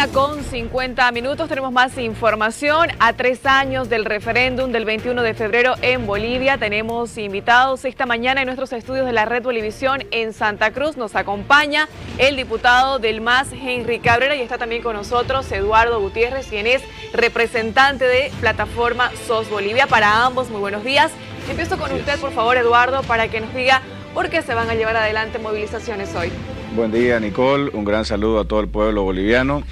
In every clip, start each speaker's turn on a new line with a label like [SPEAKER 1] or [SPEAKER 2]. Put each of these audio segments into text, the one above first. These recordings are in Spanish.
[SPEAKER 1] mañana con 50 minutos tenemos más información. A 3 años del referéndum del 21 de febrero en Bolivia, tenemos invitados esta mañana en nuestros estudios de la Red Bolivisión en Santa Cruz. Nos acompaña el diputado del MAS, Henry Cabrera, y está también con nosotros Eduardo Gutiérrez, quien es representante de Plataforma SOS Bolivia. Para ambos, muy buenos días. Empiezo con usted, por favor, Eduardo, para que nos diga por qué se van a llevar adelante movilizaciones hoy.
[SPEAKER 2] Buen día, Nicole. Un gran saludo a todo el pueblo boliviano.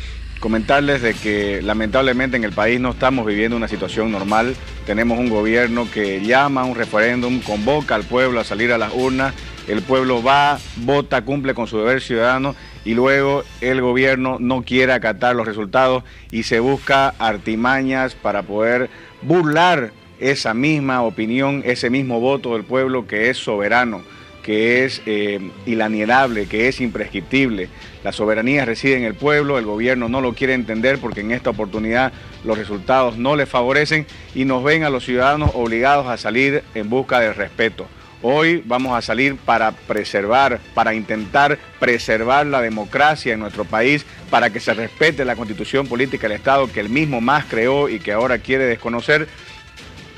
[SPEAKER 2] Comentarles de que lamentablemente en el país no estamos viviendo una situación normal. Tenemos un gobierno que llama a un referéndum, convoca al pueblo a salir a las urnas. El pueblo va, vota, cumple con su deber ciudadano y luego el gobierno no quiere acatar los resultados y se busca artimañas para poder burlar esa misma opinión, ese mismo voto del pueblo que es soberano, que es inalienable, que es imprescriptible. La soberanía reside en el pueblo, el gobierno no lo quiere entender porque en esta oportunidad los resultados no le favorecen y nos ven a los ciudadanos obligados a salir en busca del respeto. Hoy vamos a salir para preservar, para intentar preservar la democracia en nuestro país, para que se respete la constitución política del Estado que él mismo más creó y que ahora quiere desconocer,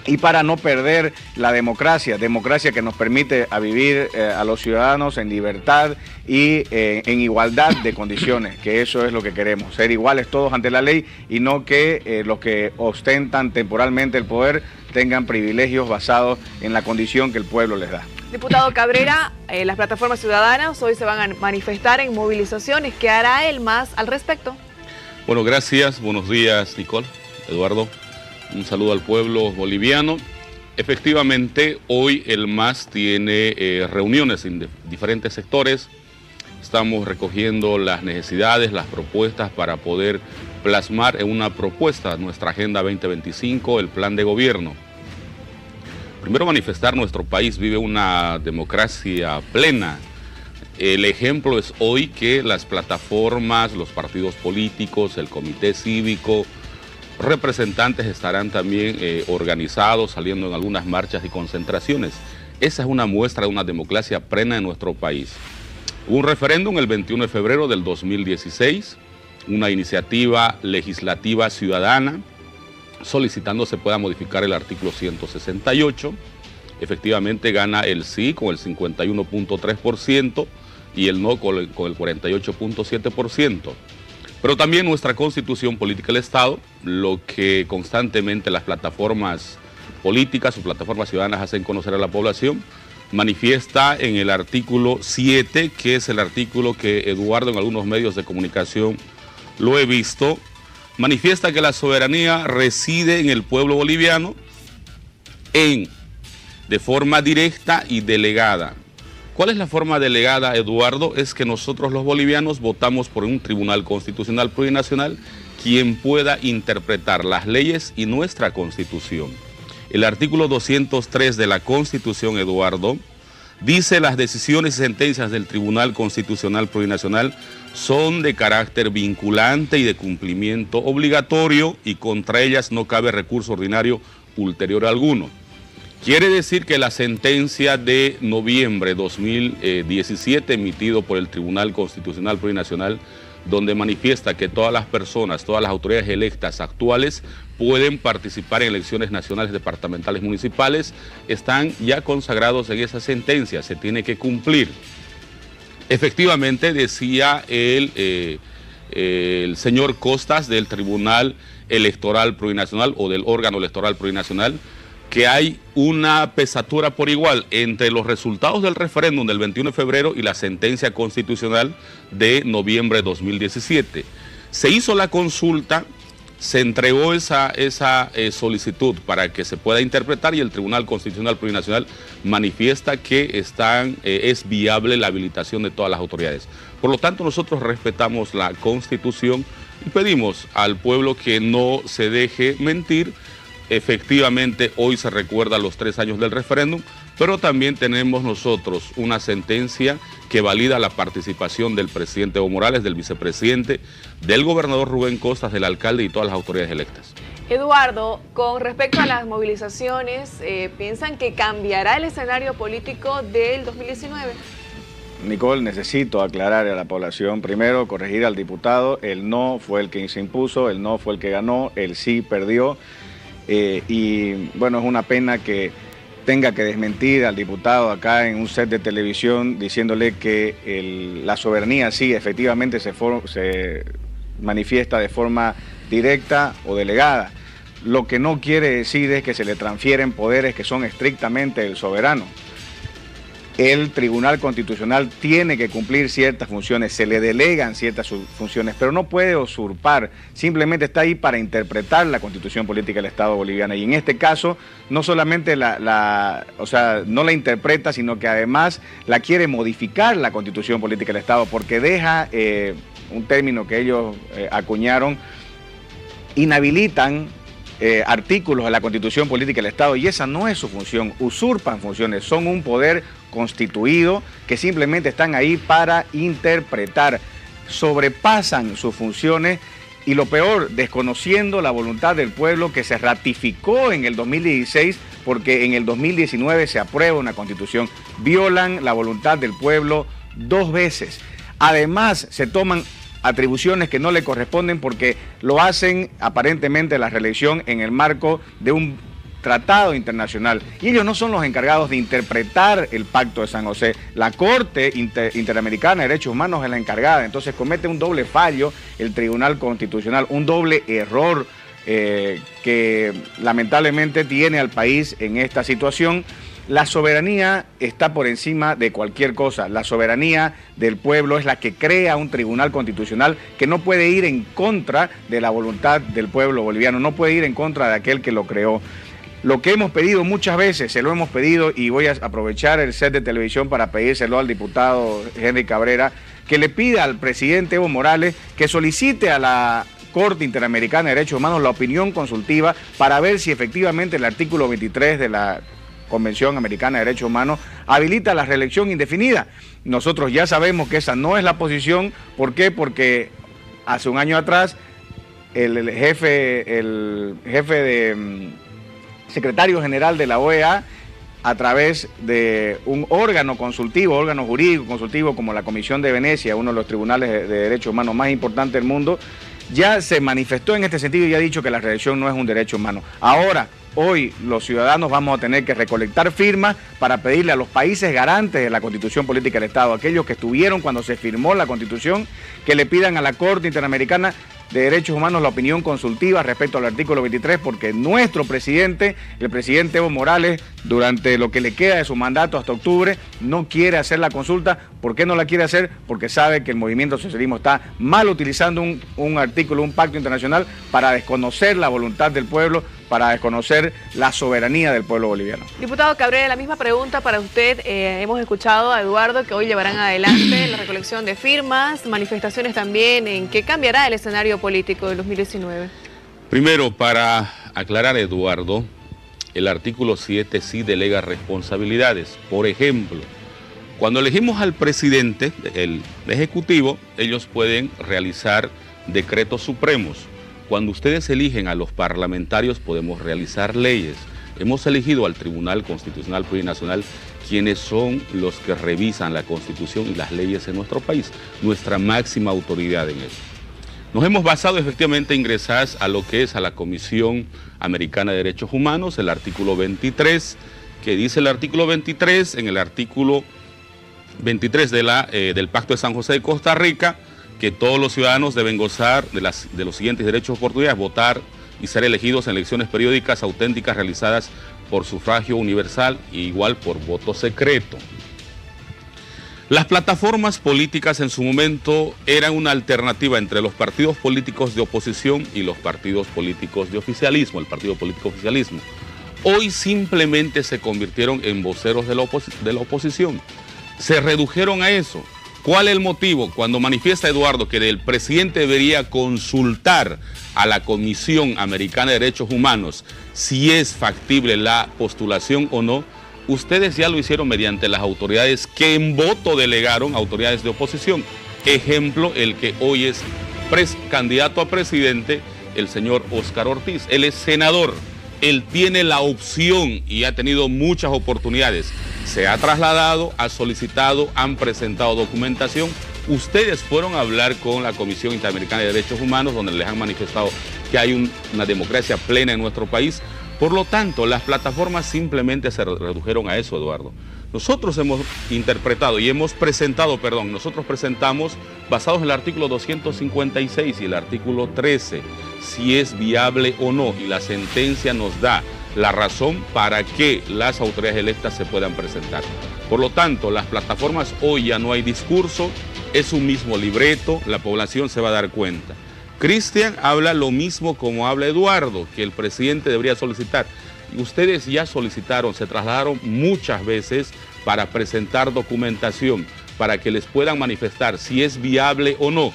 [SPEAKER 2] y para no perder la democracia que nos permite a vivir a los ciudadanos en libertad y en igualdad de condiciones, que eso es lo que queremos, ser iguales todos ante la ley y no que los que ostentan temporalmente el poder tengan privilegios basados en la condición que el pueblo les da.
[SPEAKER 1] Diputado Cabrera, las plataformas ciudadanas hoy se van a manifestar en movilizaciones. ¿Qué hará el MAS al respecto?
[SPEAKER 3] Bueno, gracias. Buenos días, Nicole, Eduardo. Un saludo al pueblo boliviano. Efectivamente, hoy el MAS tiene reuniones en diferentes sectores. Estamos recogiendo las necesidades, las propuestas para poder plasmar en una propuesta nuestra Agenda 2025, el plan de gobierno. Primero, manifestar nuestro país vive una democracia plena. El ejemplo es hoy que las plataformas, los partidos políticos, el comité cívico, representantes estarán también organizados, saliendo en algunas marchas y concentraciones. Esa es una muestra de una democracia plena en nuestro país. Hubo un referéndum el 21 de febrero del 2016, una iniciativa legislativa ciudadana solicitando se pueda modificar el artículo 168. Efectivamente gana el sí con el 51.3% y el no con el 48.7%. Pero también nuestra Constitución Política del Estado, lo que constantemente las plataformas políticas o plataformas ciudadanas hacen conocer a la población, manifiesta en el artículo 7, que es el artículo que Eduardo en algunos medios de comunicación lo he visto, manifiesta que la soberanía reside en el pueblo boliviano de forma directa y delegada. ¿Cuál es la forma delegada, Eduardo? Es que nosotros los bolivianos votamos por un Tribunal Constitucional Plurinacional quien pueda interpretar las leyes y nuestra Constitución. El artículo 203 de la Constitución, Eduardo, dice las decisiones y sentencias del Tribunal Constitucional Plurinacional son de carácter vinculante y de cumplimiento obligatorio y contra ellas no cabe recurso ordinario ulterior alguno. Quiere decir que la sentencia de noviembre de 2017 emitido por el Tribunal Constitucional Plurinacional, donde manifiesta que todas las personas, todas las autoridades electas actuales pueden participar en elecciones nacionales, departamentales, municipales, están ya consagrados en esa sentencia, se tiene que cumplir. Efectivamente, decía el señor Costas del Tribunal Electoral Plurinacional o del órgano electoral plurinacional, que hay una pesatura por igual entre los resultados del referéndum del 21 de febrero y la sentencia constitucional de noviembre de 2017. Se hizo la consulta, se entregó esa solicitud para que se pueda interpretar y el Tribunal Constitucional Plurinacional manifiesta que es viable la habilitación de todas las autoridades. Por lo tanto, nosotros respetamos la Constitución y pedimos al pueblo que no se deje mentir. Efectivamente, hoy se recuerda los 3 años del referéndum, pero también tenemos nosotros una sentencia que valida la participación del presidente Evo Morales, del vicepresidente, del gobernador Rubén Costas, del alcalde y todas las autoridades electas.
[SPEAKER 1] Eduardo, con respecto a las movilizaciones, ¿piensan que cambiará el escenario político del 2019?
[SPEAKER 2] Nicole, necesito aclarar a la población, primero corregir al diputado, el no fue el que se impuso, el no fue el que ganó, el sí perdió, y bueno, es una pena que tenga que desmentir al diputado acá en un set de televisión diciéndole que la soberanía sí efectivamente se manifiesta de forma directa o delegada. Lo que no quiere decir es que se le transfieren poderes que son estrictamente del soberano. El Tribunal Constitucional tiene que cumplir ciertas funciones, se le delegan ciertas funciones, pero no puede usurpar, simplemente está ahí para interpretar la Constitución Política del Estado boliviano. Y en este caso, no solamente no la interpreta, sino que además la quiere modificar la Constitución Política del Estado, porque deja un término que ellos acuñaron, inhabilitan artículos de la Constitución Política del Estado, y esa no es su función, usurpan funciones, son un poder constituido que simplemente están ahí para interpretar, sobrepasan sus funciones y lo peor, desconociendo la voluntad del pueblo que se ratificó en el 2016, porque en el 2019 se aprueba una constitución, violan la voluntad del pueblo 2 veces. Además, se toman atribuciones que no le corresponden porque lo hacen aparentemente la reelección en el marco de un tratado internacional. Y ellos no son los encargados de interpretar el Pacto de San José. La Corte Interamericana de Derechos Humanos es la encargada. Entonces comete un doble fallo el Tribunal Constitucional, un doble error que lamentablemente tiene al país en esta situación. La soberanía está por encima de cualquier cosa. La soberanía del pueblo es la que crea un tribunal constitucional que no puede ir en contra de la voluntad del pueblo boliviano, no puede ir en contra de aquel que lo creó. Lo que hemos pedido muchas veces, se lo hemos pedido y voy a aprovechar el set de televisión para pedírselo al diputado Henry Cabrera, que le pida al presidente Evo Morales que solicite a la Corte Interamericana de Derechos Humanos la opinión consultiva para ver si efectivamente el artículo 23 de la Convención Americana de Derechos Humanos habilita la reelección indefinida. Nosotros ya sabemos que esa no es la posición. ¿Por qué? Porque hace un año atrás el jefe de secretario general de la OEA, a través de un órgano consultivo, órgano jurídico consultivo como la Comisión de Venecia, uno de los tribunales de derechos humanos más importantes del mundo, ya se manifestó en este sentido y ha dicho que la reelección no es un derecho humano. Ahora, hoy los ciudadanos vamos a tener que recolectar firmas para pedirle a los países garantes de la Constitución Política del Estado, aquellos que estuvieron cuando se firmó la Constitución, que le pidan a la Corte Interamericana de Derechos Humanos la opinión consultiva respecto al artículo 23, porque nuestro presidente, el presidente Evo Morales, durante lo que le queda de su mandato hasta octubre, no quiere hacer la consulta. ¿Por qué no la quiere hacer? Porque sabe que el movimiento socialismo está mal utilizando un artículo, un pacto internacional para desconocer la voluntad del pueblo, para desconocer la soberanía del pueblo boliviano.
[SPEAKER 1] Diputado Cabrera, la misma pregunta para usted. Hemos escuchado a Eduardo que hoy llevarán adelante la recolección de firmas, manifestaciones también. ¿En qué cambiará el escenario político del 2019?
[SPEAKER 3] Primero, para aclarar, Eduardo, el artículo 7 sí delega responsabilidades. Por ejemplo, cuando elegimos al presidente, el Ejecutivo, ellos pueden realizar decretos supremos. Cuando ustedes eligen a los parlamentarios podemos realizar leyes. Hemos elegido al Tribunal Constitucional Plurinacional, quienes son los que revisan la Constitución y las leyes en nuestro país, nuestra máxima autoridad en eso. Nos hemos basado efectivamente en ingresar a lo que es a la Comisión Americana de Derechos Humanos, el artículo 23, que dice el artículo 23, en el artículo 23 del Pacto de San José de Costa Rica, que todos los ciudadanos deben gozar de los siguientes derechos y oportunidades: votar y ser elegidos en elecciones periódicas auténticas realizadas por sufragio universal e igual por voto secreto. Las plataformas políticas en su momento eran una alternativa entre los partidos políticos de oposición y los partidos políticos de oficialismo, el partido político oficialismo. Hoy simplemente se convirtieron en voceros de la oposición. Se redujeron a eso. ¿Cuál es el motivo? Cuando manifiesta Eduardo que el presidente debería consultar a la Comisión Americana de Derechos Humanos si es factible la postulación o no, ustedes ya lo hicieron mediante las autoridades que en voto delegaron, autoridades de oposición. Ejemplo, el que hoy es candidato a presidente, el señor Óscar Ortiz. Él es senador, él tiene la opción y ha tenido muchas oportunidades. se ha trasladado, ha solicitado, han presentado documentación. Ustedes fueron a hablar con la Comisión Interamericana de Derechos Humanos, donde les han manifestado que hay una democracia plena en nuestro país. Por lo tanto, las plataformas simplemente se redujeron a eso, Eduardo. Nosotros hemos interpretado y hemos presentado, nosotros presentamos basados en el artículo 256 y el artículo 13, si es viable o no, y la sentencia nos da la razón para que las autoridades electas se puedan presentar. Por lo tanto, las plataformas hoy ya no hay discurso, es un mismo libreto, la población se va a dar cuenta. Cristian habla lo mismo como habla Eduardo, que el presidente debería solicitar. Ustedes ya solicitaron, se trasladaron muchas veces para presentar documentación, para que les puedan manifestar si es viable o no.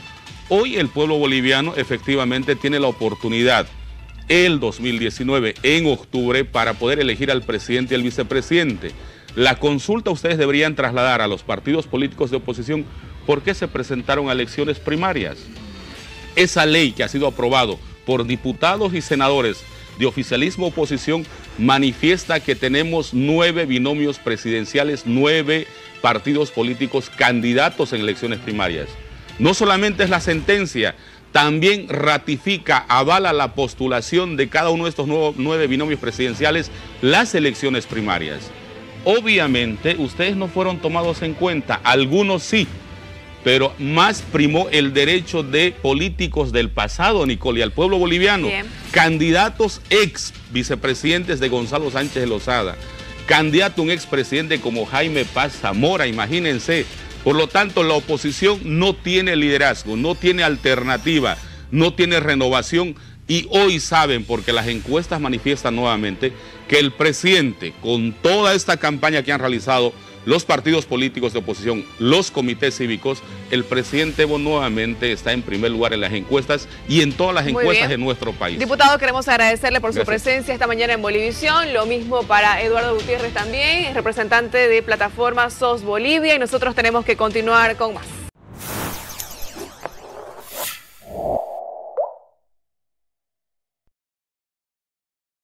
[SPEAKER 3] Hoy el pueblo boliviano efectivamente tiene la oportunidad, el 2019, en octubre, para poder elegir al presidente y al vicepresidente. La consulta ustedes deberían trasladar a los partidos políticos de oposición por qué se presentaron a elecciones primarias. Esa ley que ha sido aprobado por diputados y senadores de oficialismo oposición manifiesta que tenemos 9 binomios presidenciales, 9 partidos políticos candidatos en elecciones primarias. No solamente es la sentencia, también ratifica, avala la postulación de cada uno de estos 9 binomios presidenciales las elecciones primarias. Obviamente ustedes no fueron tomados en cuenta, algunos sí, pero más primó el derecho de políticos del pasado, Nicole, y al pueblo boliviano. Bien. Candidatos ex vicepresidentes de Gonzalo Sánchez de Lozada, candidato un expresidente como Jaime Paz Zamora, imagínense. Por lo tanto, la oposición no tiene liderazgo, no tiene alternativa, no tiene renovación, y hoy saben, porque las encuestas manifiestan nuevamente, que el presidente, con toda esta campaña que han realizado los partidos políticos de oposición, los comités cívicos, el presidente Evo nuevamente está en primer lugar en las encuestas y en todas las encuestas de nuestro país. Diputado, queremos agradecerle por su presencia esta mañana en Bolivisión. Lo mismo para Eduardo Gutiérrez también, representante de plataforma SOS Bolivia, y nosotros tenemos que continuar con más.